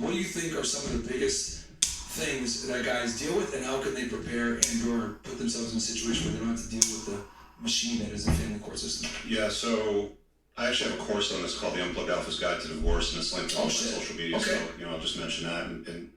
what do you think are some of the biggest things that guys deal with, and how can they prepare and or put themselves in a situation where they don't have to deal with the machine that is the family court system? Yeah, so I actually have a course on this called the Unplugged Alpha's Guide to Divorce, and it's linked on social media, okay. So I'll just mention that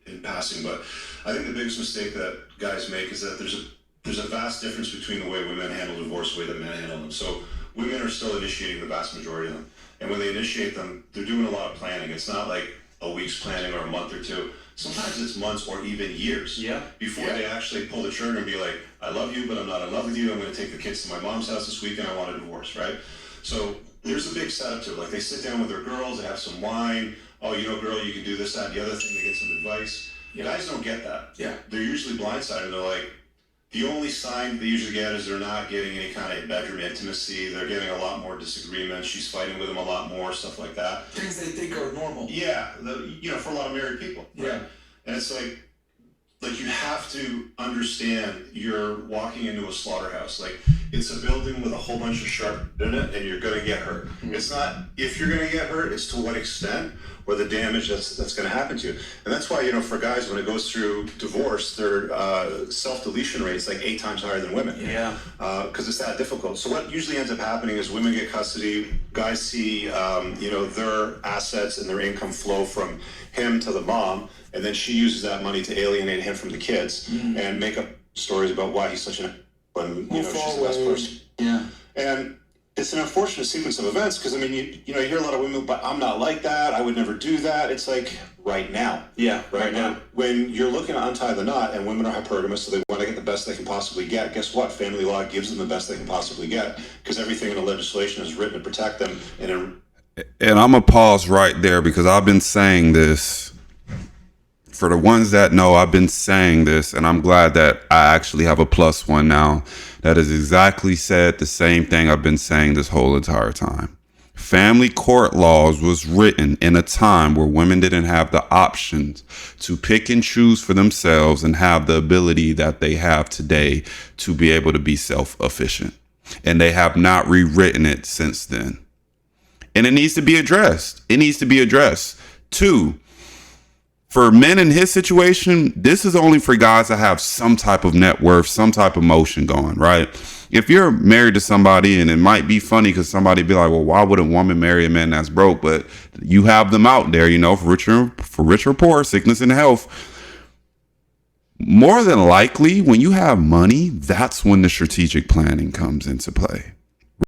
in passing. But I think the biggest mistake that guys make is that there's a vast difference between the way women handle divorce and the way that men handle them. So women are still initiating the vast majority of them. And when they initiate them, they're doing a lot of planning. It's not like a week's planning or a month or two. Sometimes it's months or even years before they actually pull the trigger and be like, I love you, but I'm not in love with you. I'm going to take the kids to my mom's house this weekend. I want a divorce, right? So there's a big setup to it. Like they sit down with their girls, they have some wine. Oh, girl, you can do this, that, and the other thing. They get some advice. Guys don't get that. Yeah. They're usually blindsided. They're like, the only sign they usually get is they're not getting any kind of bedroom intimacy. They're getting a lot more disagreements. She's fighting with them a lot more, stuff like that. Things they think are normal. Yeah, for a lot of married people. Right? Yeah. And it's like you have to understand you're walking into a slaughterhouse. Like it's a building with a whole bunch of sharp in it, and you're going to get hurt. Mm-hmm. It's not if you're going to get hurt, it's to what extent or the damage that's going to happen to you. And that's why, for guys, when it goes through divorce, their self-deletion rate is like 8 times higher than women. Yeah. Because it's that difficult. So what usually ends up happening is women get custody, guys see, their assets and their income flow from him to the mom, and then she uses that money to alienate him from the kids and make up stories about why he's such she's the best person. Yeah. And it's an unfortunate sequence of events because, you hear a lot of women, but I'm not like that. I would never do that. It's like right now. Yeah, right now. When you're looking to untie the knot and women are hypergamous, so they want to get the best they can possibly get, guess what? Family law gives them the best they can possibly get because everything in the legislation is written to protect them. And I'm going to pause right there because I've been saying this. For the ones that know, I've been saying this, and I'm glad that I actually have a plus one now that has exactly said the same thing I've been saying this whole entire time. Family court laws was written in a time where women didn't have the options to pick and choose for themselves and have the ability that they have today to be able to be self-efficient. And they have not rewritten it since then. And it needs to be addressed. It needs to be addressed. 2, for men in his situation, this is only for guys that have some type of net worth, some type of motion going, right? If you're married to somebody, and it might be funny because somebody be like, well, why would a woman marry a man that's broke? But you have them out there, for rich or poor, sickness and health. More than likely, when you have money, that's when the strategic planning comes into play.